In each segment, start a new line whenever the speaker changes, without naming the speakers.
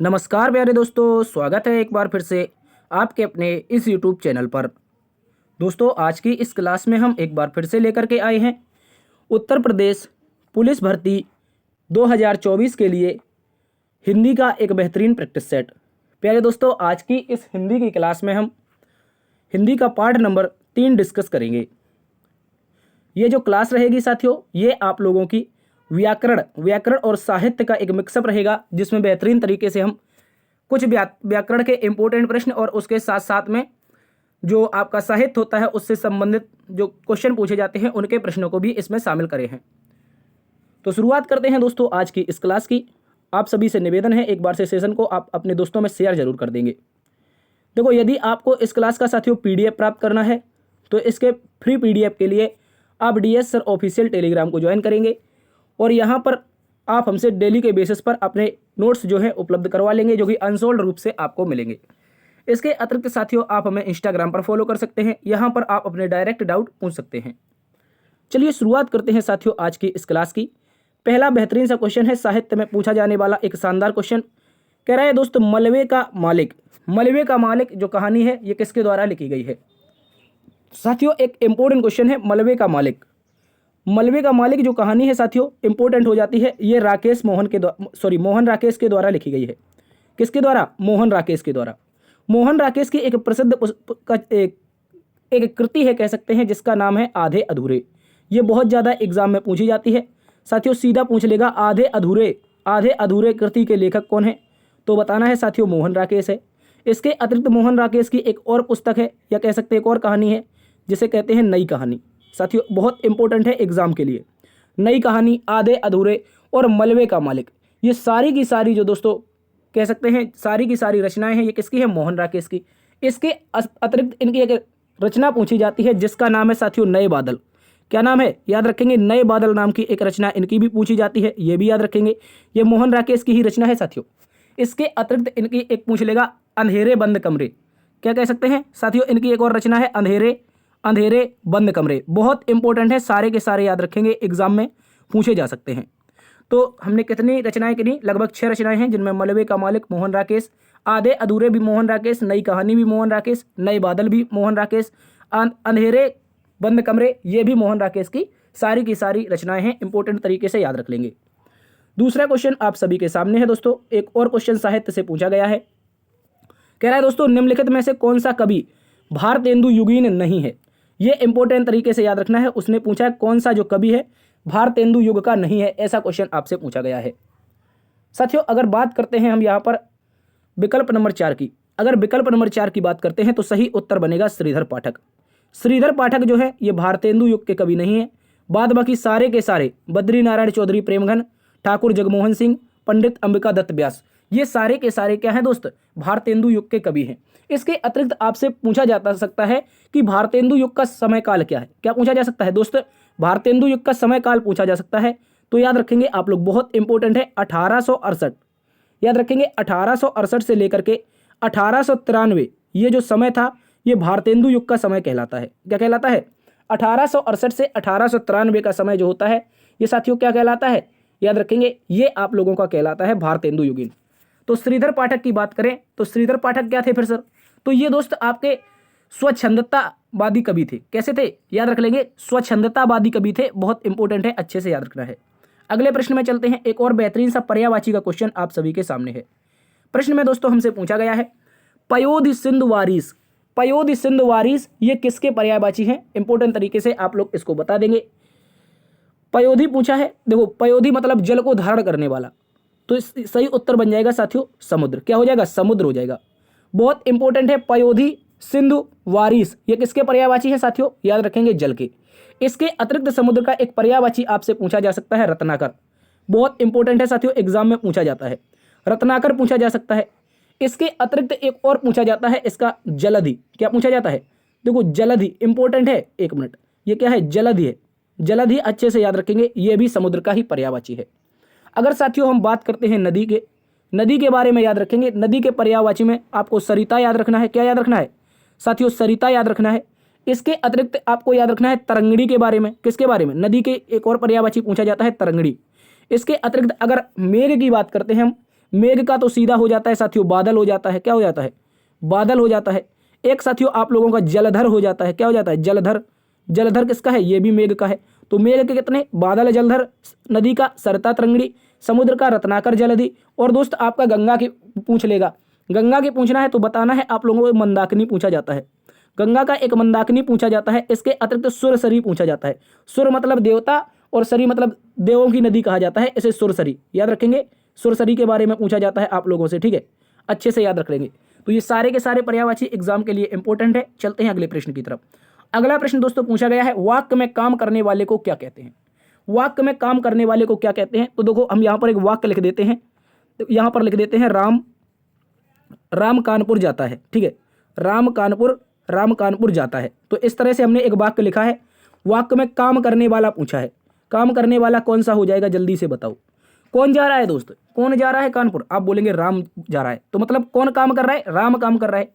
नमस्कार प्यारे दोस्तों, स्वागत है एक बार फिर से आपके अपने इस यूट्यूब चैनल पर। दोस्तों, आज की इस क्लास में हम एक बार फिर से लेकर के आए हैं उत्तर प्रदेश पुलिस भर्ती 2024 के लिए हिंदी का एक बेहतरीन प्रैक्टिस सेट। प्यारे दोस्तों, आज की इस हिंदी की क्लास में हम हिंदी का पार्ट नंबर 3 डिस्कस करेंगे। ये जो क्लास रहेगी साथियों, ये आप लोगों की व्याकरण और साहित्य का एक मिक्सअप रहेगा, जिसमें बेहतरीन तरीके से हम कुछ व्याकरण के इंपॉर्टेंट प्रश्न और उसके साथ साथ में जो आपका साहित्य होता है उससे संबंधित जो क्वेश्चन पूछे जाते हैं उनके प्रश्नों को भी इसमें शामिल करे हैं। तो शुरुआत करते हैं दोस्तों आज की इस क्लास की। आप सभी से निवेदन है, एक बार से सेशन को आप अपने दोस्तों में शेयर जरूर कर देंगे। देखो, यदि आपको इस क्लास का साथियों पीडीएफ प्राप्त करना है तो इसके फ्री पीडीएफ के लिए आप DS सर ऑफिशियल टेलीग्राम को ज्वाइन करेंगे और यहाँ पर आप हमसे डेली के बेसिस पर अपने नोट्स जो है उपलब्ध करवा लेंगे, जो कि अनसोल्ड रूप से आपको मिलेंगे। इसके अतिरिक्त साथियों आप हमें इंस्टाग्राम पर फॉलो कर सकते हैं, यहाँ पर आप अपने डायरेक्ट डाउट पूछ सकते हैं। चलिए शुरुआत करते हैं साथियों आज की इस क्लास की। पहला बेहतरीन सा क्वेश्चन है, साहित्य में पूछा जाने वाला एक शानदार क्वेश्चन। कह रहा है दोस्तों, मलबे का मालिक जो कहानी है ये किसके द्वारा लिखी गई है। साथियों, एक इंपॉर्टेंट क्वेश्चन है। मलबे का मालिक जो कहानी है साथियों इंपॉर्टेंट हो जाती है। ये मोहन राकेश के द्वारा लिखी गई है। किसके द्वारा? मोहन राकेश के द्वारा। मोहन राकेश की एक प्रसिद्ध एक कृति है, कह सकते हैं, जिसका नाम है आधे अधूरे। ये बहुत ज़्यादा एग्जाम में पूछी जाती है साथियों। सीधा पूछ लेगा आधे अधूरे कृति के लेखक कौन है, तो बताना है साथियों मोहन राकेश है। इसके अतिरिक्त मोहन राकेश की एक और पुस्तक है, या कह सकते हैं एक और कहानी है, जिसे कहते हैं नई कहानी। साथियों बहुत इंपॉर्टेंट है एग्जाम के लिए। नई कहानी, आधे अधूरे और मलबे का मालिक, ये सारी की सारी जो दोस्तों कह सकते हैं सारी की सारी रचनाएं हैं, ये किसकी है? मोहन राकेश की। इसके अतिरिक्त इनकी एक रचना पूछी जाती है जिसका नाम है साथियों नए बादल। क्या नाम है? याद रखेंगे, नए बादल नाम की एक रचना इनकी भी पूछी जाती है, ये भी याद रखेंगे। ये मोहन राकेश की ही रचना है साथियों। इसके अतिरिक्त इनकी एक पूछ लेगा अंधेरे बंद कमरे। क्या कह सकते हैं साथियों? इनकी एक और रचना है अंधेरे बंद कमरे। बहुत इंपॉर्टेंट है, सारे के सारे याद रखेंगे, एग्जाम में पूछे जा सकते हैं। तो हमने कितनी रचनाएं गिनी? लगभग 6 रचनाएं हैं, जिनमें मलबे का मालिक मोहन राकेश, आधे अधूरे भी मोहन राकेश, नई कहानी भी मोहन राकेश, नए बादल भी मोहन राकेश, अंधेरे बंद कमरे, ये भी मोहन राकेश की सारी रचनाएं हैं। इंपॉर्टेंट तरीके से याद रख लेंगे। दूसरा क्वेश्चन आप सभी के सामने है दोस्तों। एक और क्वेश्चन साहित्य से पूछा गया है। कह रहा है दोस्तों, निम्नलिखित में से कौन सा कवि भारतेंदु युगीन नहीं है। ये इंपॉर्टेंट तरीके से याद रखना है। उसने पूछा है कौन सा जो कवि है भारतेंदु युग का नहीं है, ऐसा क्वेश्चन आपसे पूछा गया है। साथियों, अगर बात करते हैं हम यहाँ पर विकल्प नंबर 4 की, अगर विकल्प नंबर 4 की बात करते हैं तो सही उत्तर बनेगा श्रीधर पाठक। श्रीधर पाठक जो है ये भारतेंदु युग के कवि नहीं है। बाद बाकी सारे के सारे बद्री नारायण चौधरी प्रेमघन, ठाकुर जगमोहन सिंह, पंडित अंबिका दत्त व्यास, ये सारे के सारे क्या हैं दोस्त? भारतेंदु युग के कवि हैं। इसके अतिरिक्त आपसे पूछा जा सकता है कि भारतेंदु युग का समय काल क्या है। क्या पूछा जा सकता है दोस्त? भारतेंदु युग का समय काल पूछा जा सकता है। तो याद रखेंगे आप लोग, बहुत इंपॉर्टेंट है, 1868। याद रखेंगे 1868 से लेकर के 1893 ये जो समय था ये भारतेंदु युग का समय कहलाता है। क्या कहलाता है? 1868 से 1893 का समय जो होता है ये साथियों क्या कहलाता है? याद रखेंगे, ये आप लोगों का कहलाता है भारतेंदु युगीन। तो श्रीधर पाठक की बात करें तो श्रीधर पाठक क्या थे फिर सर? तो ये दोस्त आपके स्वच्छंदतावादी कवि थे। कैसे थे? याद रख लेंगे, स्वच्छंदतावादी कवि थे। बहुत इंपॉर्टेंट है, अच्छे से याद रखना है। अगले प्रश्न में चलते हैं। एक और बेहतरीन सा पर्यायवाची का क्वेश्चन आप सभी के सामने है। प्रश्न में दोस्तों हमसे पूछा गया है पयोधि सिंधु वारिस ये किसके पर्यायवाची हैं? इंपॉर्टेंट तरीके से आप लोग इसको बता देंगे। पयोधि पूछा है। देखो, पयोधि मतलब जल को धारण करने वाला, तो सही उत्तर बन जाएगा साथियों समुद्र। क्या हो जाएगा? समुद्र हो जाएगा। बहुत इंपॉर्टेंट है, पयोधि सिंधु वारिस ये किसके पर्यायवाची है साथियों? याद रखेंगे, जल के। इसके अतिरिक्त समुद्र का एक पर्यायवाची आपसे पूछा जा सकता है, रत्नाकर। बहुत इंपॉर्टेंट है साथियों, एग्जाम में पूछा जाता है, रत्नाकर पूछा जा सकता है। इसके अतिरिक्त एक और पूछा जाता है, इसका जलधि। क्या पूछा जाता है? देखो, जलधि इंपॉर्टेंट है, एक मिनट, ये क्या है? जलधि है। जलधि अच्छे से याद रखेंगे, ये भी समुद्र का ही पर्यायवाची है। अगर साथियों हम बात करते हैं नदी के बारे में, याद रखेंगे नदी के पर्यायवाची में आपको सरिता याद रखना है। क्या याद रखना है साथियों? सरिता याद रखना है। इसके अतिरिक्त आपको याद रखना है तरंगड़ी के बारे में। किसके बारे में? नदी के एक और पर्यायवाची पूछा जाता है, तरंगड़ी। इसके अतिरिक्त अगर मेघ की बात करते हैं हम, मेघ का तो सीधा हो जाता है साथियों बादल हो जाता है, क्या हो जाता है, बादल हो जाता है। एक साथियों आप लोगों का जलधर हो जाता है, क्या हो जाता है, जलधर। जलधर किसका है, ये भी मेघ का है। तो मेघ के कितने, बादल जलधर, नदी का सरता तरंगड़ी, समुद्र का रत्नाकर जलधि, और दोस्त आपका गंगा की पूछ लेगा। गंगा की पूछना है तो बताना है आप लोगों को मंदाकिनी पूछा जाता है, गंगा का एक मंदाकिनी पूछा जाता है। इसके अतिरिक्त सुरसरी पूछा जाता है। सुर मतलब देवता और सरी मतलब देवों की नदी कहा जाता है, इसे सुरसरी याद रखेंगे। सुरसरी के बारे में पूछा जाता है आप लोगों से, ठीक है, अच्छे से याद रख लेंगे। तो ये सारे के सारे पर्यायवाची एग्जाम के लिए इंपॉर्टेंट है। चलते हैं अगले प्रश्न की तरफ। अगला प्रश्न दोस्तों पूछा गया है, वाक्य में काम करने वाले को क्या कहते हैं। वाक्य में काम करने वाले को क्या कहते हैं। तो देखो हम यहाँ पर एक वाक्य लिख देते हैं, तो यहाँ पर लिख देते हैं राम कानपुर जाता है, ठीक है, राम कानपुर जाता है। तो इस तरह से हमने एक वाक्य लिखा है। वाक्य में काम करने वाला पूछा है, काम करने वाला कौन सा हो जाएगा, जल्दी से बताओ। कौन जा रहा है दोस्त, कौन जा रहा है कानपुर, आप बोलेंगे राम जा रहा है, तो मतलब कौन काम कर रहा है, राम काम कर रहा है।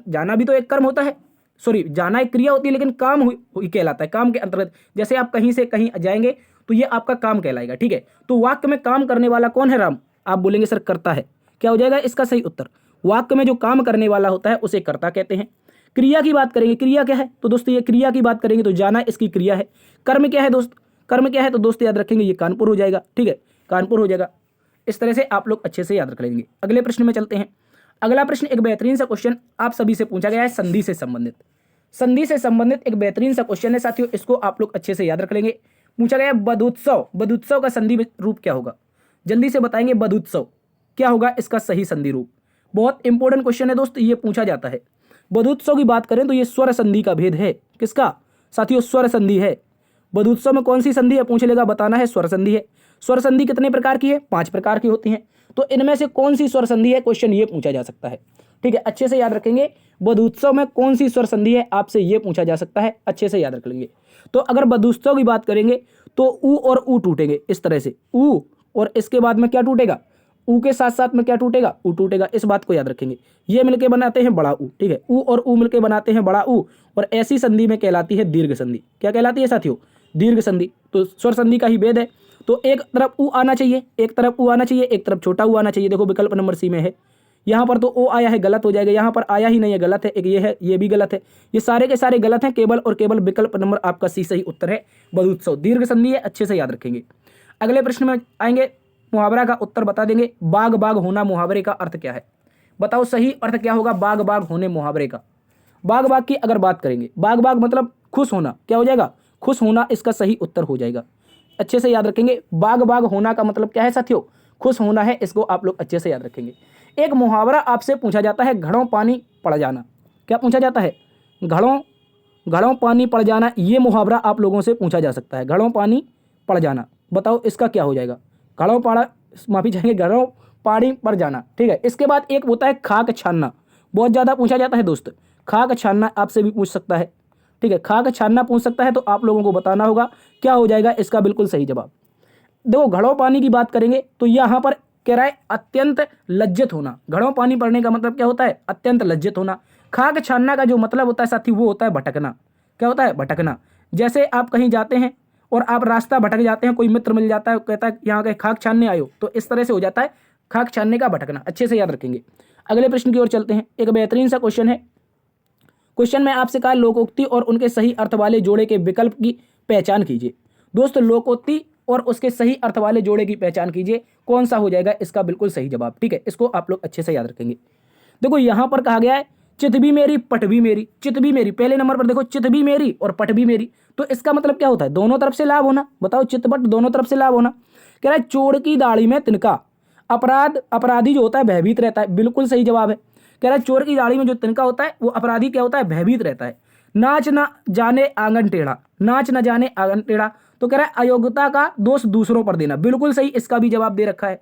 जाना भी तो एक कर्म होता है, सॉरी जाना एक क्रिया होती है, लेकिन काम हुई कहलाता है, काम के अंतर्गत। जैसे आप कहीं से कहीं जाएंगे तो ये आपका काम कहलाएगा, ठीक है। तो वाक्य में काम करने वाला कौन है, राम। आप बोलेंगे सर कर्ता है, क्या हो जाएगा इसका सही उत्तर। वाक्य में जो काम करने वाला होता है उसे कर्ता कहते हैं। क्रिया की बात करेंगे, क्रिया क्या है, तो दोस्तों ये क्रिया की बात करेंगे तो जाना इसकी क्रिया है। कर्म क्या है दोस्त, कर्म क्या है, तो दोस्त याद रखेंगे ये कानपुर हो जाएगा, ठीक है, कानपुर हो जाएगा। इस तरह से आप लोग अच्छे से याद रख लेंगे। अगले प्रश्न में चलते हैं। अगला प्रश्न एक बेहतरीन सा क्वेश्चन आप सभी से पूछा गया है, संधि से संबंधित। संधि से संबंधित एक बेहतरीन सा क्वेश्चन है साथियों, इसको आप लोग अच्छे से याद रख लेंगे। पूछा गया है बधुत्सव, बधुत्सव का संधि रूप क्या होगा, जल्दी से बताएंगे। बधुत्सव क्या होगा इसका सही संधि रूप। बहुत इंपॉर्टेंट क्वेश्चन है दोस्त, ये पूछा जाता है। बधुत्सव की बात करें तो ये स्वर संधि का भेद है, किसका साथियों, स्वर संधि है। बधुत्सव में कौन सी संधि है पूछ लेगा, बताना है स्वर संधि है। स्वर संधि कितने प्रकार की है, 5 प्रकार की होती हैं। तो इनमें से कौन सी स्वर संधि है, क्वेश्चन ये पूछा जा सकता है, ठीक है, अच्छे से याद रखेंगे। बधुत्सव में कौन सी स्वर संधि है, आपसे ये पूछा जा सकता है, अच्छे से याद रख लेंगे। तो अगर बधुत्सव की बात करेंगे तो ऊ और ऊ टूटेंगे इस तरह से, ऊ और इसके बाद में क्या टूटेगा, ऊ के साथ साथ में क्या टूटेगा, ऊ टूटेगा। इस बात को याद रखेंगे। ये मिलके बनाते हैं बड़ा ऊ, ठीक है, ऊ और ऊ मिलके बनाते हैं बड़ा ऊ, और ऐसी संधि में कहलाती है दीर्घ संधि। क्या कहलाती है साथियों, दीर्घ संधि। तो स्वर संधि का ही भेद है। तो एक तरफ ऊ आना चाहिए, एक तरफ ऊ आना चाहिए, एक तरफ छोटा ऊ आना चाहिए। देखो विकल्प नंबर सी में है, यहाँ पर तो ओ आया है, गलत हो जाएगा। यहाँ पर आया ही नहीं है, गलत है। एक ये है, ये भी गलत है। ये सारे के सारे गलत हैं, केवल और केवल विकल्प नंबर आपका सी सही उत्तर है। बधुत्सव दीर्घ संधि है, अच्छे से याद रखेंगे। अगले प्रश्न में आएंगे, मुहावरा का उत्तर बता देंगे। बाग बाग होना मुहावरे का अर्थ क्या है, बताओ सही अर्थ क्या होगा बाग बाग होने मुहावरे का। बाग बाग की अगर बात करेंगे, बाग बाग मतलब खुश होना, क्या हो जाएगा, खुश होना इसका सही उत्तर हो जाएगा। अच्छे से याद रखेंगे। बाग बाग होना का मतलब क्या है साथियों, खुश होना है। इसको आप लोग अच्छे से याद रखेंगे। एक मुहावरा आपसे पूछा जाता है, घड़ों पानी पड़ जाना। क्या पूछा जाता है, घड़ों पानी पड़ जाना। ये मुहावरा आप लोगों से पूछा जा सकता है, घड़ों पानी पड़ जाना। बताओ इसका क्या हो जाएगा, घड़ों पानी पड़ जाना, ठीक है। इसके बाद एक होता है खाक छानना, बहुत ज़्यादा पूछा जाता है दोस्त। खाक छानना आपसे भी पूछ सकता है, ठीक है, खाक छानना पूछ सकता है। तो आप लोगों को बताना होगा क्या हो जाएगा इसका बिल्कुल सही जवाब। देखो घड़ों पानी की बात करेंगे तो यहाँ पर कह रहा है अत्यंत लज्जित होना। घड़ों पानी पड़ने का मतलब क्या होता है, अत्यंत लज्जित होना। खाक छानना का जो मतलब होता है साथी, वो होता है भटकना। क्या होता है, भटकना। जैसे आप कहीं जाते हैं और आप रास्ता भटक जाते हैं, कोई मित्र मिल जाता है, कहता है यहाँ के खाक छानने आयो, तो इस तरह से हो जाता है खाक छानने का भटकना। अच्छे से याद रखेंगे। अगले प्रश्न की ओर चलते हैं। एक बेहतरीन सा क्वेश्चन है। क्वेश्चन में आपसे कहा लोकोक्ति और उनके सही अर्थ वाले जोड़े के विकल्प की पहचान कीजिए। दोस्तों लोकोक्ति और उसके सही अर्थ वाले जोड़े की पहचान कीजिए, कौन सा हो जाएगा इसका बिल्कुल सही जवाब, ठीक है। इसको आप लोग अच्छे से याद रखेंगे। देखो यहाँ पर कहा गया है चित भी मेरी पट भी मेरी। चित भी मेरी पहले नंबर पर देखो, चित भी मेरी और पट भी मेरी। तो इसका मतलब क्या होता है, दोनों तरफ से लाभ होना। बताओ चित पट दोनों तरफ से लाभ होना। कह रहा है चोर की दाढ़ी में तिनका, अपराधी जो होता है भयभीत रहता है। बिल्कुल सही जवाब है। कह रहा है चोर की दाढ़ी में जो तिनका होता है वो अपराधी क्या होता है, भयभीत रहता है। नाच न जाने आंगन टेढ़ा, नाच न जाने आंगन टेढ़ा। तो कह रहा है अयोग्यता का दोष दूसरों पर देना। बिल्कुल सही, इसका भी जवाब दे रखा है।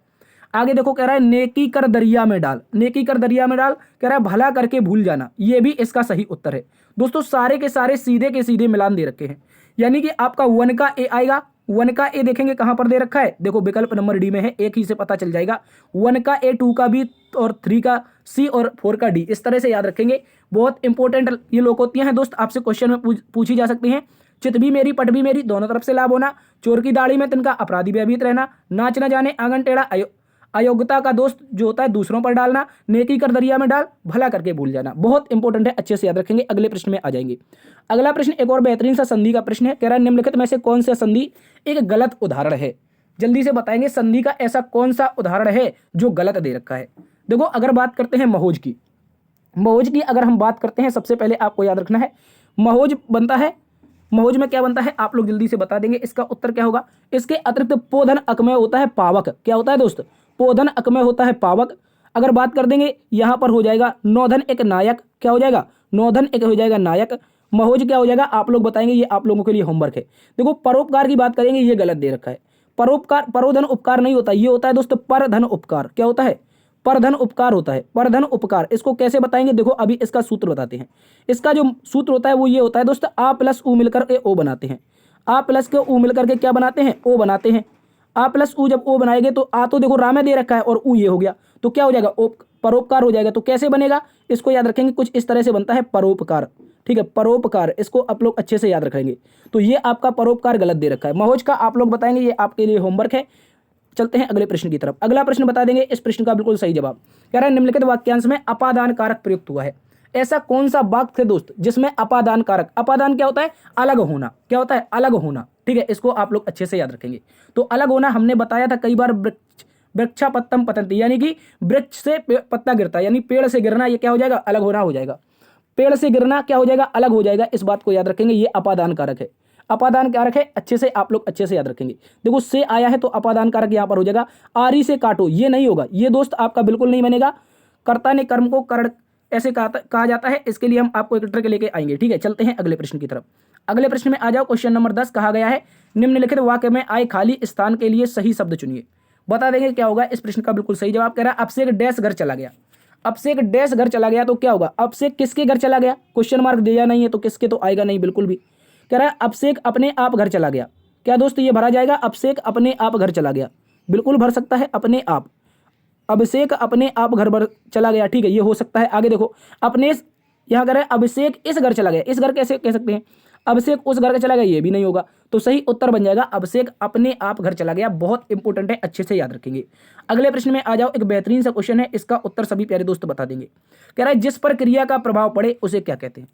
आगे देखो कह रहा है नेकी कर दरिया में डाल, नेकी कर दरिया में डाल। कह रहा है भला करके भूल जाना, ये भी इसका सही उत्तर है। दोस्तों सारे के सारे सीधे के सीधे मिलान दे रखे हैं, यानी कि आपका 1 का ए आएगा। 1 का ए देखेंगे कहां पर दे रखा है, देखो विकल्प नंबर डी में है, एक ही से पता चल जाएगा। 1 का ए, 2 का बी और 3 का सी और 4 का डी। इस तरह से याद रखेंगे। बहुत इंपॉर्टेंट ये लोकोक्तियां हैं दोस्त, आपसे क्वेश्चन में पूछी जा सकती हैं। चित भी मेरी पट भी मेरी, दोनों तरफ से लाभ होना। चोर की दाढ़ी में तिनका, अपराधी भयभीत रहना। नाच न जाने आंगन टेढ़ा, अयोग्यता का दोस्त जो होता है दूसरों पर डालना, नेकी कर दरिया में डाल, भला करके भूल जाना। बहुत इंपॉर्टेंट है, अच्छे से याद रखेंगे। अगले प्रश्न में आ जाएंगे। अगला प्रश्न एक और बेहतरीन सा संधि का प्रश्न है। कह रहा है निम्नलिखित में से कौन सा संधि एक गलत उदाहरण है। जल्दी से बताएंगे संधि का ऐसा कौन सा उदाहरण है जो गलत दे रखा है। देखो अगर बात करते हैं महोज की, महोज की अगर हम बात करते हैं, सबसे पहले आपको याद रखना है महोज बनता है, महोज में क्या बनता है आप लोग जल्दी से बता देंगे। इसका उत्तर क्या होगा। इसके अतिरिक्त पोधन अकमय होता है पावक। क्या होता है दोस्त, पोधन अकमय होता है पावक। अगर बात कर देंगे यहां पर हो जाएगा नौधन एक नायक। क्या हो जाएगा, नौधन एक हो जाएगा नायक। महोज क्या हो जाएगा आप लोग बताएंगे, ये आप लोगों के लिए होमवर्क है। देखो परोपकार की बात करेंगे, ये गलत दे रखा है। परोपकार, परोधन उपकार नहीं होता, ये होता है दोस्त परधन उपकार। क्या होता है, परधन उपकार होता है, परधन उपकार। इसको कैसे बताएंगे, देखो अभी इसका सूत्र बताते हैं। इसका जो सूत्र होता है वो ये होता है दोस्त, आ प्लस उ मिलकर के ओ बनाते हैं। आ प्लस के उ मिलकर के क्या बनाते हैं, ओ बनाते हैं। आ प्लस उ जब ओ बनाएंगे तो आ तो देखो रा में दे रखा है और उ ये हो गया, तो क्या हो जाएगा, परोपकार हो जाएगा। तो कैसे बनेगा इसको याद रखेंगे, कुछ इस तरह से बनता है परोपकार। ठीक है, परोपकार, इसको आप लोग अच्छे से याद रखेंगे। तो ये आपका परोपकार गलत दे रखा है। महोज का आप लोग बताएंगे, ये आपके लिए होमवर्क है। चलते हैं अगले प्रश्न की तरफ। अगला प्रश्न बता देंगे, इस प्रश्न का बिल्कुल सही जवाब। कह रहा है निम्नलिखित वाक्यांश में अपादान कारक प्रयुक्त हुआ है। ऐसा कौन सा वाक्य है दोस्त जिसमें अपादान कारक, अपादान क्या होता है, अलग होना। क्या होता है, अलग होना। ठीक है, इसको आप लोग अच्छे से याद रखेंगे। तो अलग होना हमने बताया था कई बार, वृक्षापत्तम पतंती, यानी कि वृक्ष से पत्ता गिरता है, यानी पेड़ से गिरना, ये क्या हो जाएगा, अलग होना हो जाएगा। पेड़ से गिरना क्या हो जाएगा, अलग हो जाएगा। इस बात को याद रखेंगे, ये अपादान कारक है। अपादान कारक है, अच्छे से आप लोग अच्छे से याद रखेंगे। देखो से आया है तो अपादान कारक यहां पर हो जाएगा। आरी से काटो, ये नहीं होगा, ये दोस्त आपका बिल्कुल नहीं बनेगा। कर्ता ने कर्म को कर्ण ऐसे कहा जाता है, इसके लिए हम आपको एक ट्रिक लेके आएंगे। ठीक है, चलते हैं अगले प्रश्न की तरफ। अगले प्रश्न में आ जाओ। क्वेश्चन नंबर 10 कहा गया है निम्नलिखित वाक्य में आए खाली स्थान के लिए सही शब्द चुनिए। बता देंगे क्या होगा। इस प्रश्न का बिल्कुल सही जवाब कह रहा है अब से एक डैश घर चला गया। अब से एक डैश घर चला गया तो क्या होगा, अब से किसके घर चला गया, क्वेश्चन मार्क दिया नहीं है तो किसके तो आएगा नहीं बिल्कुल भी। कह रहा है अब से एक अपने आप घर चला गया। क्या दोस्त ये भरा जाएगा, अब से एक अपने आप घर चला गया, बिल्कुल भर सकता है अपने आप। अभिषेक अपने आप घर भर चला गया। ठीक है, ये हो सकता है। आगे देखो अपने, यहाँ कह रहे हैं अभिषेक इस घर चला गया। इस घर कैसे कह सकते हैं, अभिषेक उस घर का चला गया, ये भी नहीं होगा। तो सही उत्तर बन जाएगा अभिषेक अपने आप घर चला गया। बहुत इंपॉर्टेंट है, अच्छे से याद रखेंगे। अगले प्रश्न में आ जाओ। एक बेहतरीन सा क्वेश्चन है, इसका उत्तर सभी प्यारे दोस्त बता देंगे। कह रहा है जिस पर क्रिया का प्रभाव पड़े उसे क्या कहते हैं।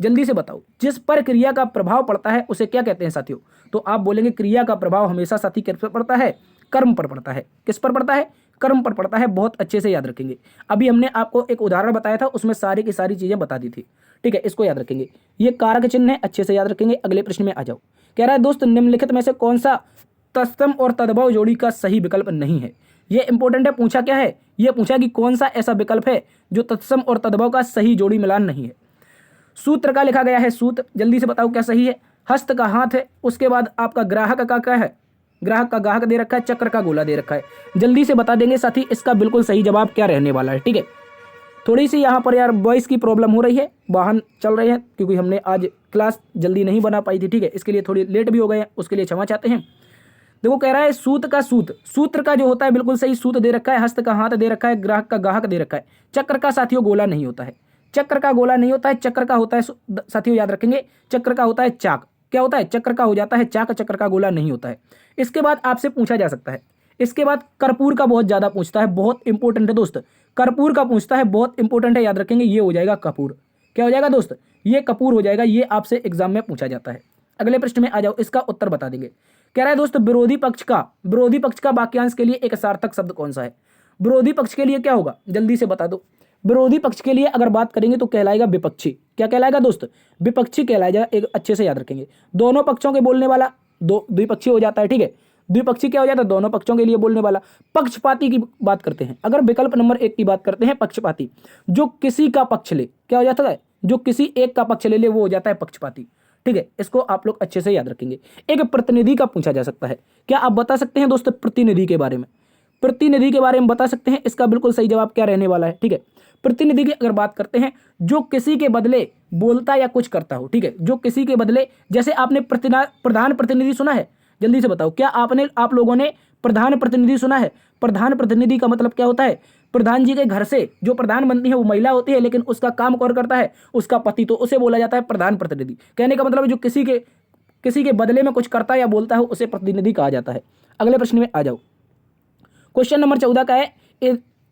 जल्दी से बताओ, जिस पर क्रिया का प्रभाव पड़ता है उसे क्या कहते हैं साथियों। तो आप बोलेंगे क्रिया का प्रभाव हमेशा साथी किस पर पड़ता है, कर्म पर पड़ता है। किस पर पड़ता है, कर्म पर पड़ता है। बहुत अच्छे से याद रखेंगे। अभी हमने आपको एक उदाहरण बताया था, उसमें सारी की सारी चीजें बता दी थी। ठीक है, इसको याद रखेंगे। ये कारक चिन्ह है, अच्छे से याद रखेंगे। अगले प्रश्न में आ जाओ। कह रहा है दोस्त निम्नलिखित में से कौन सा तत्सम और तद्भव जोड़ी का सही विकल्प नहीं है। ये इंपॉर्टेंट है, पूछा क्या है, ये पूछा कि कौन सा ऐसा विकल्प है जो तत्सम और तद्भव का सही जोड़ी मिलान नहीं है। सूत्र का लिखा गया है सूत्र, जल्दी से बताओ क्या सही है। हस्त का हाथ है, उसके बाद आपका ग्राहक का क्या है, ग्राहक का गाहक दे रखा है, चक्र का गोला दे रखा है। जल्दी से बता देंगे साथी इसका बिल्कुल सही जवाब क्या रहने वाला है। ठीक है, थोड़ी सी यहाँ पर यार वॉइस की प्रॉब्लम हो रही है, वाहन चल रहे हैं क्योंकि हमने आज क्लास जल्दी नहीं बना पाई थी। ठीक है, इसके लिए थोड़ी लेट भी हो गए हैं, उसके लिए क्षमा चाहते हैं। देखो कह रहा है सूत्र का सूत्र, सूत्र का जो होता है बिल्कुल सही सूत्र दे रखा है। हस्त का हाथ दे रखा है, ग्राहक का गाहक दे रखा है। चक्र का साथियों गोला नहीं होता है, चक्र का गोला नहीं होता है। चक्र का होता है साथियों याद रखेंगे, चक्र का होता है चाक। क्या होता है, चक्र का हो जाता है चाक, चक्र का गोला नहीं होता है। इसके बाद आपसे पूछा जा सकता है, इसके बाद कर्पूर का बहुत ज्यादा पूछता है, बहुत इंपॉर्टेंट है दोस्त। कर्पूर का पूछता है, बहुत इंपॉर्टेंट है, याद रखेंगे। ये हो जाएगा कपूर। क्या हो जाएगा दोस्त, ये कपूर हो जाएगा। ये आपसे एग्जाम में पूछा जाता है। अगले प्रश्न में आ जाओ, इसका उत्तर बता देंगे। कह रहा है दोस्त विरोधी पक्ष का वाक्यांश के लिए एक सार्थक शब्द कौन सा है। विरोधी पक्ष के लिए क्या होगा, जल्दी से बता दो। विरोधी पक्ष के लिए अगर बात करेंगे तो कहलाएगा विपक्षी। क्या कहलाएगा दोस्त, विपक्षी कहलाएगा। एक अच्छे से याद रखेंगे, दोनों पक्षों के बोलने वाला द्विपक्षी हो जाता है। ठीक है, द्विपक्षी क्या हो जाता है, दोनों पक्षों के लिए बोलने वाला। पक्षपाती की बात करते हैं, अगर विकल्प नंबर 1 की बात करते हैं, पक्षपाती, जो किसी का पक्ष ले। क्या हो जाता है, जो किसी एक का पक्ष ले ले वो हो जाता है पक्षपाती। ठीक है, इसको आप लोग अच्छे से याद रखेंगे। एक प्रतिनिधि का पूछा जा सकता है। क्या आप बता सकते हैं दोस्त प्रतिनिधि के बारे में, प्रतिनिधि के बारे में बता सकते हैं इसका बिल्कुल सही जवाब क्या रहने वाला है। ठीक है, प्रतिनिधि की अगर बात करते हैं, जो किसी के बदले बोलता या कुछ करता हो। ठीक है, जो किसी के बदले, जैसे आपने प्रधान प्रतिनिधि सुना है, जल्दी से बताओ क्या आप लोगों ने प्रधान प्रतिनिधि सुना है। प्रधान प्रतिनिधि का मतलब क्या होता है, प्रधान जी के घर से जो प्रधान बनती है वो महिला होती है, लेकिन उसका काम कौन करता है, उसका पति, तो उसे बोला जाता है प्रधान प्रतिनिधि। कहने का मतलब जो किसी के बदले में कुछ करता है या बोलता है उसे प्रतिनिधि कहा जाता है। अगले प्रश्न में आ जाओ। क्वेश्चन नंबर 14 का है,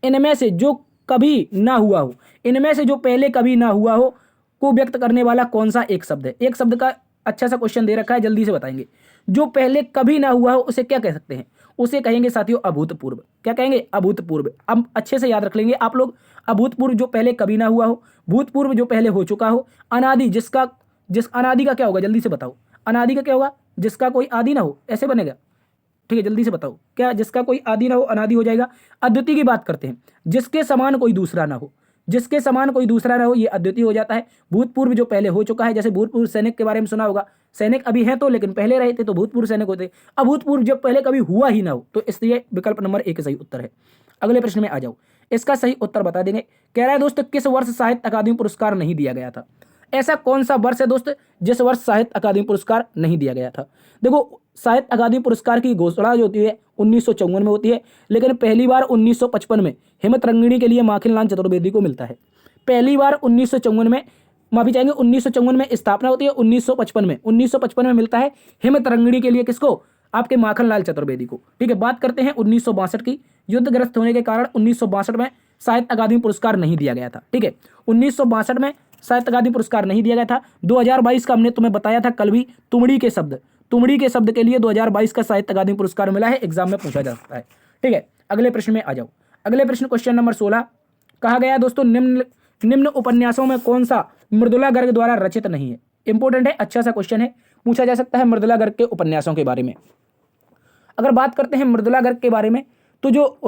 इनमें से जो कभी ना हुआ हो, इनमें से जो पहले कभी ना हुआ हो को व्यक्त करने वाला कौन सा एक शब्द है। एक शब्द का अच्छा सा क्वेश्चन दे रखा है, जल्दी से बताएंगे। जो पहले कभी ना हुआ हो उसे क्या कह सकते हैं? उसे कहेंगे साथियों अभूतपूर्व। क्या कहेंगे? अभूतपूर्व। अब अच्छे से याद रख लेंगे आप लोग। अभूतपूर्व जो पहले कभी ना हुआ हो, भूतपूर्व जो पहले हो चुका हो, अनादि जिस अनादि का क्या होगा, जल्दी से बताओ। अनादि का क्या होगा? जिसका कोई आदि ना हो, ऐसे बनेगा। ठीक है, जल्दी से बताओ क्या? जिसका कोई आदि ना हो अनादि हो जाएगा। अद्वितीय की बात करते हैं, जिसके समान कोई दूसरा ना हो, जिसके समान कोई दूसरा ना हो, ये अद्वितीय हो जाता है। भूतपूर्व जो पहले हो चुका है, जैसे भूतपूर्व सैनिक के बारे में सुना होगा, सैनिक अभी हैं तो लेकिन पहले रहे थे तो भूतपूर्व सैनिक होते। अभूतपूर्व जब पहले कभी हुआ ही ना हो, तो इसलिए विकल्प नंबर 1 सही उत्तर है। अगले प्रश्न में आ जाओ, इसका सही उत्तर बता देंगे। कह रहा है दोस्तों, किस वर्ष साहित्य अकादमी पुरस्कार नहीं दिया गया था? ऐसा कौन सा वर्ष है दोस्त जिस वर्ष साहित्य अकादमी पुरस्कार नहीं दिया गया था? देखो, साहित्य अकादमी पुरस्कार की घोषणा जो होती है 1954 में होती है, लेकिन पहली बार 1955 में हेमंत रंगिणी के लिए माखनलाल चतुर्वेदी को मिलता है। पहली बार 1954 में, माफी चाहेंगे, 1954 में स्थापना होती है, 1955 में मिलता है हेमंत रंगिणी के लिए। किसको? आपके माखनलाल चतुर्वेदी को। ठीक है, बात करते हैं 1962 की। युद्धग्रस्त होने के कारण 1962 में साहित्य अकादमी पुरस्कार नहीं दिया गया था। ठीक है, 1962 में साहित्य अकादमी पुरस्कार नहीं दिया गया था। 2022 का हमने तुम्हें बताया था कल भी, तुमड़ी के शब्द के लिए 2022 का साहित्य अकादमी पुरस्कार मिला है, एग्जाम में पूछा जा सकता है। ठीक है, अगले प्रश्न में आ जाओ। अगले प्रश्न क्वेश्चन नंबर 16 कहा गया दोस्तों, निम्न उपन्यासों में कौन सा मृदुला गर्ग द्वारा रचित नहीं है? इंपॉर्टेंट है, अच्छा सा क्वेश्चन है, पूछा जा सकता है मृदुला गर्ग के उपन्यासों के बारे में। अगर बात करते हैं मृदुला गर्ग के बारे में, तो जो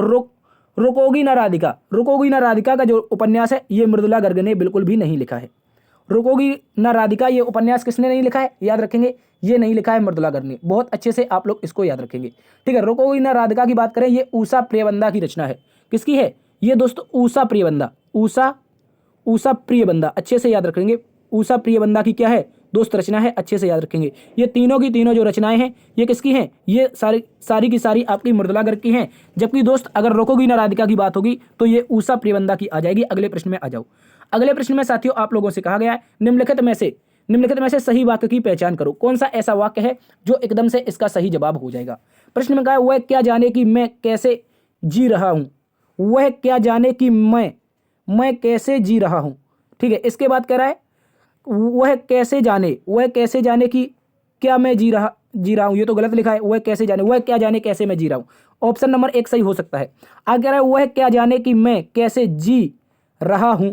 रुकोगी ना राधिका का जो उपन्यास है, ये मृदुला गर्ग ने बिल्कुल भी नहीं लिखा है। रुकोगी ना राधिका, ये उपन्यास किसने नहीं लिखा है? याद रखेंगे, ये नहीं लिखा है मृदुला गर्ग ने। बहुत अच्छे से आप लोग इसको याद रखेंगे। ठीक है, रुकोगी ना राधिका की बात करें, ये ऊषा प्रियबंदा की रचना है। किसकी है ये दोस्तों? ऊषा प्रियबंदा। अच्छे से याद रखेंगे, ऊषा प्रियबंदा की क्या है दोस्त? रचना है। अच्छे से याद रखेंगे, ये तीनों की तीनों जो रचनाएं हैं, ये किसकी हैं? ये सारी की सारी आपकी मृदुला गर्ग की हैं। जबकि दोस्त अगर रुकोगी ना राधिका की बात होगी तो ये ऊषा प्रियबंदा की आ जाएगी। अगले प्रश्न में आ जाओ। अगले प्रश्न में साथियों आप लोगों से कहा गया है, निम्नलिखित में से सही वाक्य की पहचान करो। कौन सा ऐसा वाक्य है जो एकदम से इसका सही जवाब हो जाएगा? प्रश्न में कहा है, वह क्या जाने कि मैं कैसे जी रहा हूं। वह क्या जाने कि मैं कैसे जी रहा हूं। ठीक है, इसके बाद कह रहा है, वह कैसे जाने कि क्या मैं जी रहा हूं। ये तो गलत लिखा है, वह कैसे जाने, वह क्या जाने कैसे मैं जी रहा हूं। ऑप्शन नंबर 1 सही हो सकता है। आगे कह रहा है, वह क्या जाने कि मैं कैसे जी रहा हूं।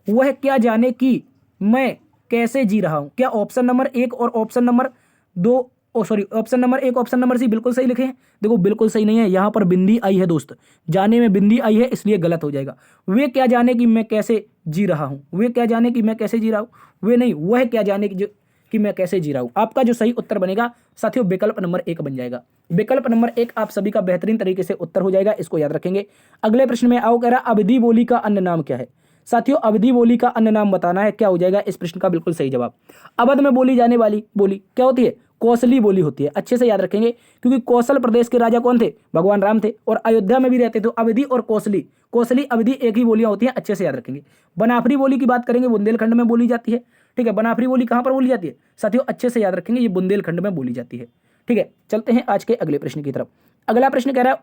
वह क्या जाने कि मैं कैसे जी रहा हूं। क्या ऑप्शन नंबर 1 और option number 2, option number 1 option number C बिल्कुल सही लिखे हैं? देखो, बिल्कुल सही नहीं है, यहां पर बिंदी आई है दोस्त, जाने में बिंदी आई है, इसलिए गलत हो जाएगा। वे क्या जाने कि मैं कैसे जी रहा हूं, वे क्या जाने कि मैं कैसे जी रहा हूं, वे नहीं, वह क्या जाने कि मैं कैसे जी रहा हूं। आपका जो सही उत्तर बनेगा साथियों विकल्प नंबर 1 बन जाएगा। विकल्प नंबर 1 आप सभी का बेहतरीन तरीके से उत्तर हो जाएगा, इसको याद रखेंगे। अगले प्रश्न में आओ, कह रहा अवधि बोली का अन्य नाम क्या है? साथियों, अवधि बोली का अन्य नाम बताना है। क्या हो जाएगा इस प्रश्न का बिल्कुल सही जवाब? अवध में बोली जाने वाली बोली क्या होती है? कौशली बोली होती है। अच्छे से याद रखेंगे, क्योंकि कौशल प्रदेश के राजा कौन थे? भगवान राम थे, और अयोध्या में भी रहते थे। अवधि और कौशली अवधि एक ही बोलियां होती हैं। अच्छे से याद रखेंगे। बनाफरी बोली की बात करेंगे, बुंदेलखंड में बोली जाती है। ठीक है, बनाफरी बोली कहां पर बोली जाती है साथियों? अच्छे से याद रखेंगे, ये बुंदेलखंड में बोली जाती है। ठीक है, चलते हैं आज के अगले प्रश्न की तरफ। अगला प्रश्न कह रहा है,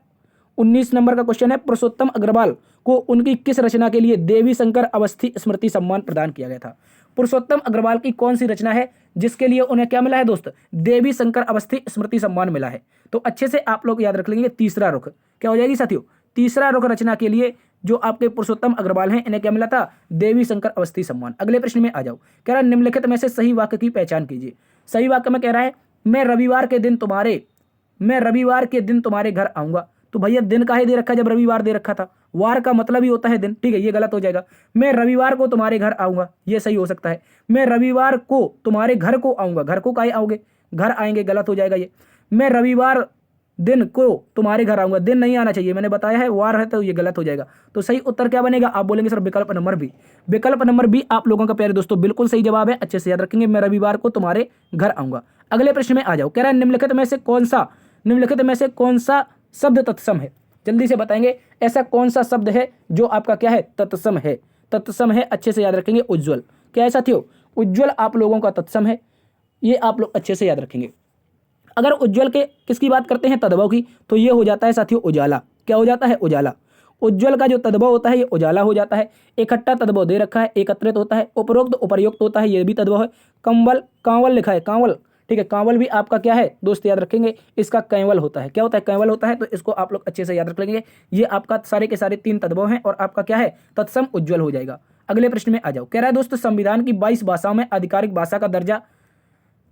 19 नंबर का क्वेश्चन है, पुरुषोत्तम अग्रवाल को उनकी किस रचना के लिए देवी शंकर अवस्थी स्मृति सम्मान प्रदान किया गया था? पुरुषोत्तम अग्रवाल की कौन सी रचना है जिसके लिए उन्हें क्या मिला है दोस्त? देवी शंकर अवस्थी स्मृति सम्मान मिला है। तो अच्छे से आप लोग याद रख लेंगे, तीसरा रुख क्या हो जाएगी साथियों? तीसरा रुख रचना के लिए जो आपके पुरुषोत्तम अग्रवाल हैं, इन्हें क्या मिला था? देवी शंकर अवस्थी सम्मान। अगले प्रश्न में आ जाओ। कह रहा है, निम्नलिखित में से सही वाक्य की पहचान कीजिए। सही वाक्य में कह रहा है, मैं रविवार के दिन तुम्हारे घर आऊंगा। तो भैया दिन काहे दे रखा जब रविवार दे रखा था? वार का मतलब ही होता है दिन। ठीक है, ये गलत हो जाएगा। मैं रविवार को तुम्हारे घर आऊंगा, ये सही हो सकता है। मैं रविवार को तुम्हारे घर को आऊंगा, घर को काहे आओगे? घर आएंगे, गलत हो जाएगा ये। मैं रविवार दिन को तुम्हारे घर आऊंगा, दिन नहीं आना चाहिए, मैंने बताया है वार है, तो ये गलत हो जाएगा। तो सही उत्तर क्या बनेगा? आप बोलेंगे सर विकल्प नंबर बी। विकल्प नंबर बी आप लोगों का प्यारे दोस्तों बिल्कुल सही जवाब है। अच्छे से याद रखेंगे, मैं रविवार को तुम्हारे घर आऊंगा। अगले प्रश्न में आ जाओ। कह रहा है, निम्नलिखित में से कौन सा शब्द तत्सम है? जल्दी से बताएंगे, ऐसा कौन सा शब्द है जो आपका क्या है? तत्सम है। तत्सम है, अच्छे से याद रखेंगे। उज्ज्वल क्या है साथियों? उज्ज्वल आप लोगों का तत्सम है, ये आप लोग अच्छे से याद रखेंगे। अगर उज्ज्वल के किसकी बात करते हैं, तद्भव की, तो ये हो जाता है साथियों उजाला। क्या हो जाता है, उजाला। उज्ज्वल का जो तद्भव होता है ये उजाला हो जाता है। इकट्ठा तद्भव दे रखा है, एकत्रित होता है। उपरोक्त उपर्युक्त होता है, ये भी तद्भव है। कंवल, कांवल लिखा है, कांवल, ठीक है। कांवल भी आपका क्या है दोस्त, याद रखेंगे, इसका कैवल होता है। क्या होता है, कैवल होता है। तो इसको आप लोग अच्छे से याद रख लेंगे। ये आपका सारे के सारे 3 तद्भव हैं और आपका क्या है, तत्सम उज्ज्वल हो जाएगा। अगले प्रश्न में आ जाओ। कह रहा है दोस्तों, संविधान की 22 भाषाओं में आधिकारिक भाषा का दर्जा,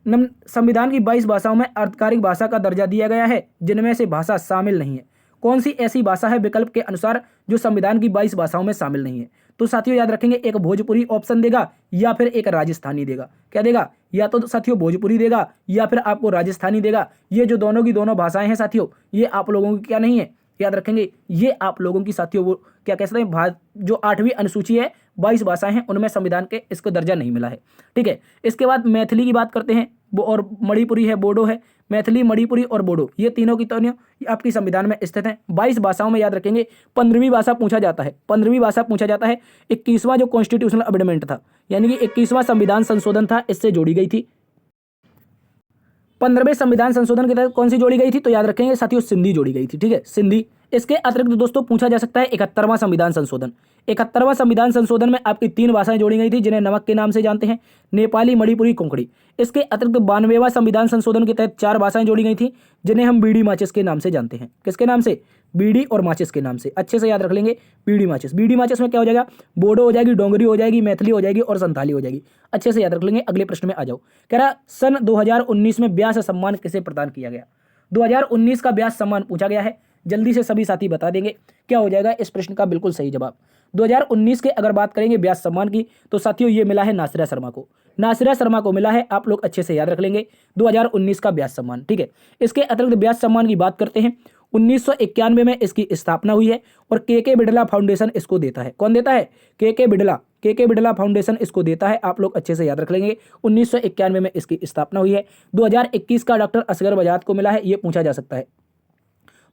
संविधान की 22 भाषाओं में आधिकारिक भाषा का दर्जा दिया गया है, जिनमें से भाषा शामिल नहीं है। कौन सी ऐसी भाषा है विकल्प के अनुसार जो संविधान की 22 भाषाओं में शामिल नहीं है? तो साथियों याद रखेंगे, एक भोजपुरी ऑप्शन देगा या फिर एक राजस्थानी देगा। क्या देगा, या तो साथियों भोजपुरी देगा या फिर आपको राजस्थानी देगा। ये जो दोनों की दोनों भाषाएं हैं साथियों, ये आप लोगों की क्या नहीं है, याद रखेंगे, ये आप लोगों की साथियों वो क्या कहते हैं, जो 8वीं अनुसूची है, 22 भाषाएं हैं, उनमें संविधान के इसको दर्जा नहीं मिला है। ठीक है। इसके बाद मैथिली की बात करते हैं, और मणिपुरी है, बोडो है। मैथिली, मणिपुरी और बोडो, ये तीनों की तीनों आपकी संविधान में स्थित हैं। 22 भाषाओं में याद रखेंगे 15वीं भाषा पूछा जाता है, 15वीं भाषा पूछा जाता है। 21वां जो कॉन्स्टिट्यूशनल अमेंडमेंट था, यानी कि 21वां संविधान संशोधन था, इससे जोड़ी गई थी। 15वें संविधान संशोधन के तहत कौन सी जोड़ी गई थी, तो याद रखेंगे साथियों सिंधी जोड़ी गई थी। ठीक है, सिंधी। इसके अतिरिक्त दोस्तों पूछा जा सकता है 71वां संविधान संशोधन। 71वां संविधान संशोधन में आपकी 3 भाषाएं जोड़ी गई थी, जिन्हें नमक के नाम से जानते हैं, नेपाली, मणिपुरी, कोंकणी। इसके अतिरिक्त 92वां संविधान संशोधन के तहत 4 भाषाएं जोड़ी गई थी, जिन्हें हम बीड़ी माचिस के नाम से जानते हैं। किसके नाम से, बीड़ी और माचिस के नाम से। अच्छे से याद रख लेंगे, बीड़ी माचिस। बीड़ी माचिस में क्या हो जाएगा, बोडो हो जाएगी, डोंगरी हो जाएगी, मैथिली हो जाएगी और संथाली हो जाएगी। अच्छे से याद रख लेंगे। अगले प्रश्न में आ जाओ। कह रहा सन 2019 में व्यास सम्मान किसे प्रदान किया गया? 2019 का व्यास सम्मान पूछा गया है, जल्दी से सभी साथी बता देंगे क्या हो जाएगा इस प्रश्न का बिल्कुल सही जवाब। 2019 के अगर बात करेंगे व्यास सम्मान की, तो साथियों ये मिला है नासिरा शर्मा को। नासिरा शर्मा को मिला है, आप लोग अच्छे से याद रख लेंगे, 2019 का व्यास सम्मान। ठीक है। इसके अतिरिक्त व्यास सम्मान की बात करते हैं, 1991 में इसकी स्थापना हुई है और के बिड़ला फाउंडेशन इसको देता है। कौन देता है, के बिड़ला फाउंडेशन इसको देता है। आप लोग अच्छे से याद रख लेंगे, 1991 में इसकी स्थापना हुई है। 2021 का डॉक्टर असगर बजाज को मिला है, ये पूछा जा सकता है।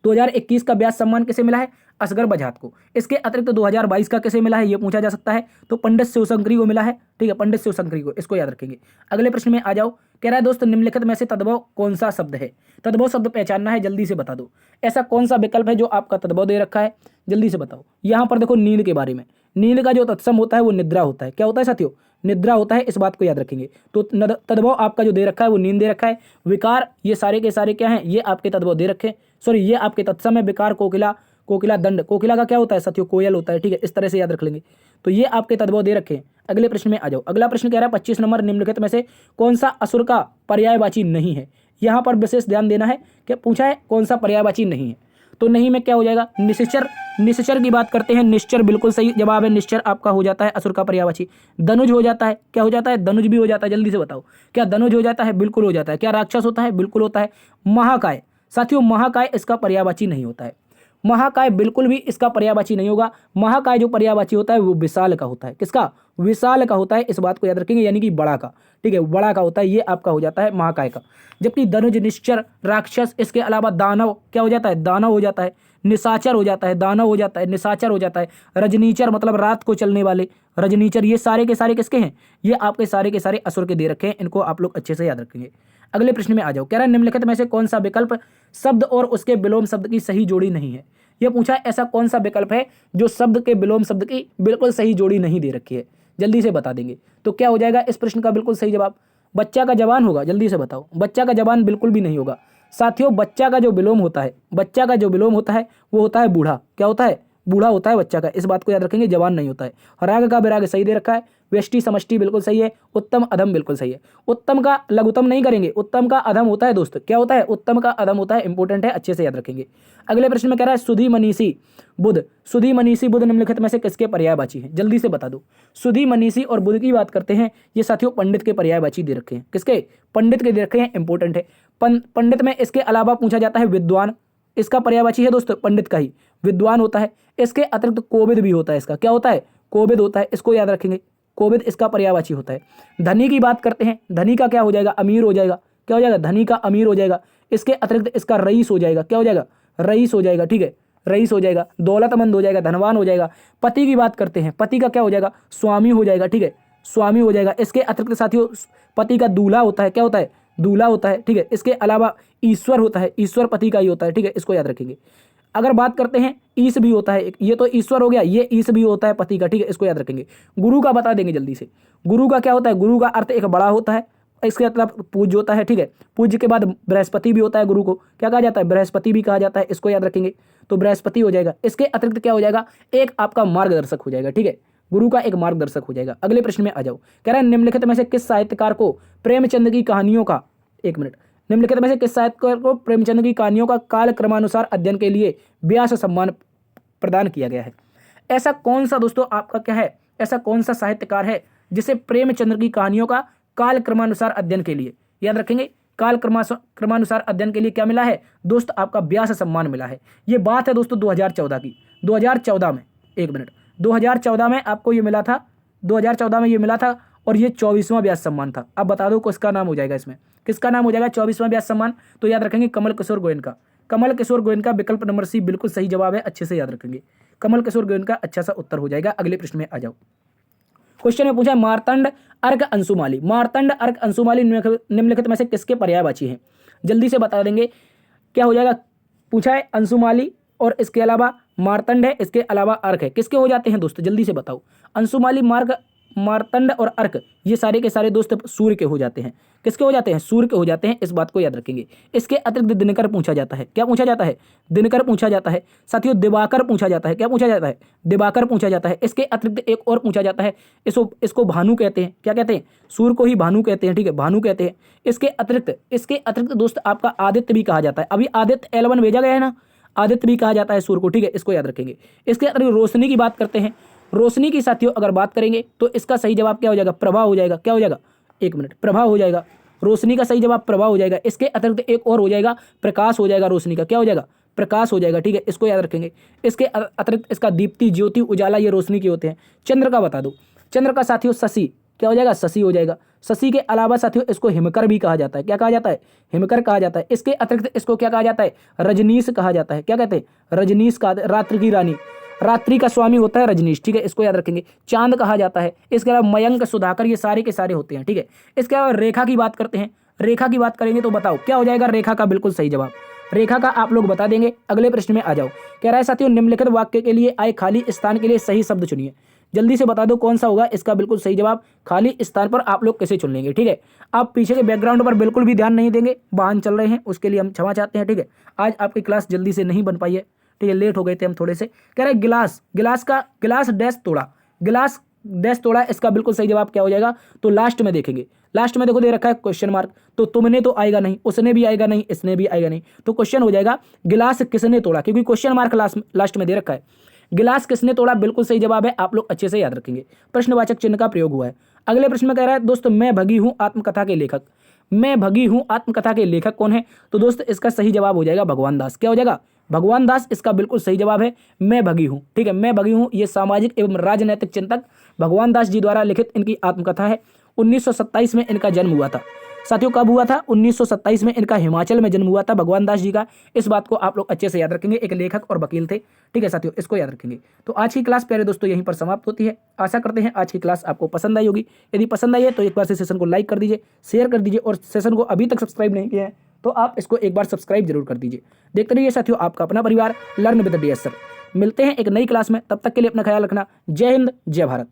2021 का व्यास सम्मान किसे मिला है, असगर बजाज को। इसके अतिरिक्त 2022 का किसे मिला है, ये पूछा जा सकता है, तो पंडित शिवशंकरी को मिला है। ठीक है, पंडित शिवशंकरी को, इसको याद रखेंगे। अगले प्रश्न में आ जाओ। कह रहा है दोस्त, निम्नलिखित में से तद्भव कौन सा शब्द है? तद्भव शब्द पहचानना है, जल्दी से बता दो। ऐसा कौन सा विकल्प है जो आपका तद्भव दे रखा है, जल्दी से बताओ। यहाँ पर देखो नींद के बारे में, नींद का जो तत्सम होता है वो निद्रा होता है। क्या होता है साथियों, निद्रा होता है, इस बात को याद रखेंगे। तो तद्भव आपका जो दे रखा है वो नींद दे रखा है। विकार, ये सारे के सारे क्या हैं, ये आपके तद्भव दे रखे, सॉरी ये आपके तत्सम है। विकार, कोकिला, कोकिला दंड, कोकिला का क्या होता है साथियों, कोयल होता है। ठीक है, इस तरह से याद रख लेंगे। तो ये आपके तद्भव दे रखे हैं। अगले प्रश्न में आ जाओ। अगला प्रश्न कह रहा है 25 नंबर, निम्नलिखित में से कौन सा असुर का पर्यायवाची नहीं है? यहाँ पर विशेष ध्यान देना है कि पूछा है कौन सा पर्यायवाची नहीं है। तो नहीं में क्या हो जाएगा, निश्चर। निश्चर की बात करते हैं, निश्चर बिल्कुल सही जवाब है। निश्चर आपका हो जाता है असुर का पर्यायवाची। धनुज हो जाता है, क्या हो जाता है, धनुज भी हो जाता है। जल्दी से बताओ, क्या धनुज हो जाता है? बिल्कुल हो जाता है। क्या राक्षस होता है? बिल्कुल होता है। महाकाय, साथियों महाकाय इसका पर्यायवाची नहीं होता है। महाकाय बिल्कुल भी इसका पर्यायवाची नहीं होगा। महाकाय जो पर्यायवाची होता है वो विशाल का होता है। किसका? विशाल का होता है, इस बात को याद रखेंगे, यानी कि बड़ा का। ठीक है, बड़ा का होता है, ये आपका हो जाता है महाकाय का। जबकि धनुज, निश्चर, राक्षस, इसके अलावा दानव क्या हो जाता है, दानव हो जाता है। निशाचर हो जाता है, दानव हो जाता है, निशाचर हो जाता है। रजनीचर मतलब रात को चलने वाले, रजनीचर, ये सारे के सारे किसके हैं, ये आपके सारे के सारे असुर के दे रखे हैं। इनको आप लोग अच्छे से याद रखेंगे। अगले प्रश्न में आ जाओ। कह रहा है निम्नलिखित में से कौन सा विकल्प शब्द और उसके विलोम शब्द की सही जोड़ी नहीं है? यह पूछा है ऐसा कौन सा विकल्प है जो शब्द के विलोम शब्द की बिल्कुल सही जोड़ी नहीं दे रखी है, जल्दी से बता देंगे। तो क्या हो जाएगा इस प्रश्न का बिल्कुल सही जवाब, बच्चा का जवान होगा। जल्दी से बताओ, बच्चा का जवान बिल्कुल भी नहीं होगा साथियों। बच्चा का जो विलोम होता है, बच्चा का जो विलोम होता है वो होता है बूढ़ा। क्या होता है? बूढ़ा होता है बच्चा का, इस बात को याद रखेंगे। जवान नहीं होता है। राग का विराग सही दे रखा है। व्यष्टि समष्टि बिल्कुल सही है। उत्तम अधम बिल्कुल सही है। उत्तम का लघुतम नहीं करेंगे, उत्तम का अधम होता है दोस्त। क्या होता है? उत्तम का अधम होता है, इंपॉर्टेंट है, अच्छे से याद रखेंगे। अगले प्रश्न में कह रहा है सुधी मनीषी बुध, सुधी मनीषी बुध निम्नलिखित में से किसके पर्यायवाची है? जल्दी से बता दो। सुधी मनीषी और बुध की बात करते हैं, ये साथियों पंडित के पर्यायवाची दे रखे हैं। किसके? पंडित के दे रखे हैं, इंपॉर्टेंट है। पंडित में इसके अलावा पूछा जाता है विद्वान, इसका पर्यायवाची है दोस्तों पंडित का ही, विद्वान होता है। इसके अतिरिक्त कोविद भी होता है, इसका क्या होता है? कोविद होता है, इसको याद रखेंगे। कोविद इसका पर्यायवाची होता है। धनी की बात करते हैं, धनी का क्या हो जाएगा? अमीर हो जाएगा। क्या हो जाएगा? धनी का अमीर हो जाएगा। इसके अतिरिक्त इसका रईस हो जाएगा। क्या हो जाएगा? रईस हो जाएगा। ठीक है, रईस हो जाएगा, दौलतमंद हो जाएगा, धनवान हो जाएगा। पति की बात करते हैं, पति का क्या हो जाएगा? स्वामी हो जाएगा। ठीक है, स्वामी हो जाएगा। इसके अतिरिक्त साथियों पति का दूल्हा होता है। क्या होता है? दूल्हा होता है, ठीक है। इसके अलावा ईश्वर होता है, ईश्वर पति का ही होता है, ठीक है, इसको याद रखेंगे। अगर बात करते हैं ईश भी होता है, ये तो ईश्वर हो गया, ये ईश भी होता है पति का, ठीक है, इसको याद रखेंगे। गुरु का बता देंगे जल्दी से। गुरु का क्या होता है? गुरु का अर्थ एक बड़ा होता है, इसके मतलब पूज्य होता है, ठीक है। पूज्य के बाद बृहस्पति भी होता है, गुरु को क्या कहा जाता है? बृहस्पति भी कहा जाता है, इसको याद रखेंगे। तो बृहस्पति हो जाएगा। इसके अतिरिक्त क्या हो जाएगा? एक आपका मार्गदर्शक हो जाएगा, ठीक है। गुरु का एक मार्गदर्शक हो जाएगा। अगले प्रश्न में आ जाओ। कह रहा है निम्नलिखित में से किस साहित्यकार को प्रेमचंद की कहानियों का, एक मिनट, निम्नलिखित में से किस साहित्यकार को प्रेमचंद की कहानियों का काल क्रमानुसार अध्ययन के लिए व्यास सम्मान प्रदान किया गया है? ऐसा कौन सा दोस्तों आपका क्या है, ऐसा कौन सा साहित्यकार है जिसे प्रेमचंद्र की कहानियों का काल क्रमानुसार अध्ययन के लिए, याद रखेंगे, काल क्रमानुसार अध्ययन के लिए क्या मिला है दोस्त? आपका व्यास सम्मान मिला है। ये बात है दोस्तों 2014 की। 2014 में, एक मिनट, 2014 में आपको ये मिला था, 2014 में ये मिला था, और ये 24वां व्यास सम्मान था। अब बता दो किसका नाम हो जाएगा इसमें, किसका नाम हो जाएगा 24वां व्यास सम्मान? तो याद रखेंगे कमल किशोर गोयनका। कमल किशोर गोयनका, विकल्प नंबर सी बिल्कुल सही जवाब है, अच्छे से याद रखेंगे। कमल किशोर गोयनका अच्छा सा उत्तर हो जाएगा। अगले प्रश्न में आ जाओ। क्वेश्चन में पूछा है मार्तंड, अर्क, अंशुमाली। मार्तंड, अर्क, अंशुमाली निम्नलिखित में से किसके पर्यायवाची हैं? जल्दी से बता देंगे क्या हो जाएगा। पूछा है अंशुमाली और इसके अलावा मार्तंड है, इसके अलावा अर्क है, किसके हो जाते हैं दोस्तों? जल्दी से बताओ। अंशुमाली, मार्तंड और अर्क ये सारे के सारे दोस्त सूर्य के हो जाते हैं। किसके हो जाते हैं? सूर्य के हो जाते हैं, इस बात को याद रखेंगे। इसके अतिरिक्त दिनकर पूछा जाता है। क्या पूछा जाता है? दिनकर पूछा जाता है। साथियों दिवाकर पूछा जाता है। क्या पूछा जाता है? दिवाकर पूछा जाता है। इसके अतिरिक्त एक और पूछा जाता है, इसको भानु कहते हैं। क्या कहते हैं? सूर्य को ही भानु कहते हैं, ठीक है, भानु कहते हैं। इसके अतिरिक्त दोस्त आपका आदित्य भी कहा जाता है। अभी आदित्य L1 भेजा गया है ना, आदित्य भी कहा जाता है सूर्य को, ठीक है, इसको याद रखेंगे। इसके अतिरिक्त रोशनी की बात करते हैं। रोशनी की साथियों अगर बात करेंगे तो इसका सही जवाब क्या हो जाएगा? प्रभा हो जाएगा। क्या हो जाएगा? एक मिनट, प्रभा हो जाएगा। रोशनी का सही जवाब प्रभा हो जाएगा। इसके अतिरिक्त एक और हो जाएगा, प्रकाश हो जाएगा। रोशनी का क्या हो जाएगा? प्रकाश हो जाएगा, ठीक है, इसको याद रखेंगे। इसके अतिरिक्त इसका दीप्ति, ज्योति, उजाला ये रोशनी के होते हैं। चंद्र का बता दो। चंद्र का साथियों शशि, क्या हो जाएगा? शशि हो जाएगा। शशि के अलावा साथियों इसको हिमकर भी कहा जाता है। क्या कहा जाता है? हिमकर कहा जाता है। इसके अतिरिक्त इसको क्या कहा जाता है? रजनीश कहा जाता है। क्या कहते हैं? रजनीश का, रात्रि की रानी, रात्रि का स्वामी होता है रजनीश, ठीक है, इसको याद रखेंगे। चांद कहा जाता है। इसके अलावा मयंक, सुधाकर ये सारे के सारे होते हैं, ठीक है। इसके अलावा रेखा की बात करते हैं। रेखा की बात करेंगे तो बताओ क्या हो जाएगा? रेखा का बिल्कुल सही जवाब। रेखा का आप लोग बता देंगे। अगले प्रश्न में आ जाओ। कह रहा है साथियों निम्नलिखित वाक्य के लिए आए खाली स्थान के लिए सही शब्द चुनिए। जल्दी से बता दो कौन सा होगा इसका बिल्कुल सही जवाब। खाली स्थान पर आप लोग कैसे चुन लेंगे, ठीक है। आप पीछे के बैकग्राउंड पर बिल्कुल भी ध्यान नहीं देंगे, वाहन चल रहे हैं, उसके लिए हम क्षमा चाहते हैं, ठीक है। आज आपकी क्लास जल्दी से नहीं बन पाई है, ठीक है, लेट हो गए थे हम थोड़े से। कह रहे गिलास डैश तोड़ा, गिलास डैश तोड़ा, इसका बिल्कुल सही जवाब क्या हो जाएगा? तो लास्ट में देखेंगे। लास्ट में देखो दे रखा है क्वेश्चन मार्क, तो तुमने तो आएगा नहीं, उसने भी आएगा नहीं, इसने भी आएगा नहीं, तो क्वेश्चन हो जाएगा गिलास किसने तोड़ा, क्योंकि क्वेश्चन मार्क लास्ट में दे रखा है। गिलास किसने तोड़ा बिल्कुल सही जवाब है, आप लोग अच्छे से याद रखेंगे। प्रश्नवाचक चिन्ह का प्रयोग हुआ है। अगले प्रश्न में कह रहा है दोस्तों मैं भगी हूं आत्मकथा के लेखक। मैं भगी हूं आत्मकथा के लेखक कौन है? तो दोस्त इसका सही जवाब हो जाएगा भगवान दास। क्या हो जाएगा? भगवान दास इसका बिल्कुल सही जवाब है। मैं भगी हूं, ठीक है, मैं भगी हूं ये सामाजिक एवं राजनैतिक चिंतक भगवान दास जी द्वारा लिखित इनकी आत्मकथा है। 1927 में इनका जन्म हुआ था। साथियों कब हुआ था? 1927 में इनका हिमाचल में जन्म हुआ था भगवान दास जी का। इस बात को आप लोग अच्छे से याद रखेंगे। एक लेखक और वकील थे, ठीक है साथियों, इसको याद रखेंगे। तो आज की क्लास प्यारे दोस्तों यहीं पर समाप्त होती है। आशा करते हैं आज की क्लास आपको पसंद आई होगी। यदि पसंद आई है तो एक बार से सेशन को लाइक कर दीजिए, शेयर कर दीजिए, और सेशन को अभी तक सब्सक्राइब नहीं किया है तो आप इसको एक बार सब्सक्राइब जरूर कर दीजिए। देखते रहिए साथियों आपका अपना परिवार लर्न विद DS सर। मिलते हैं एक नई क्लास में, तब तक के लिए अपना ख्याल रखना। जय हिंद, जय भारत।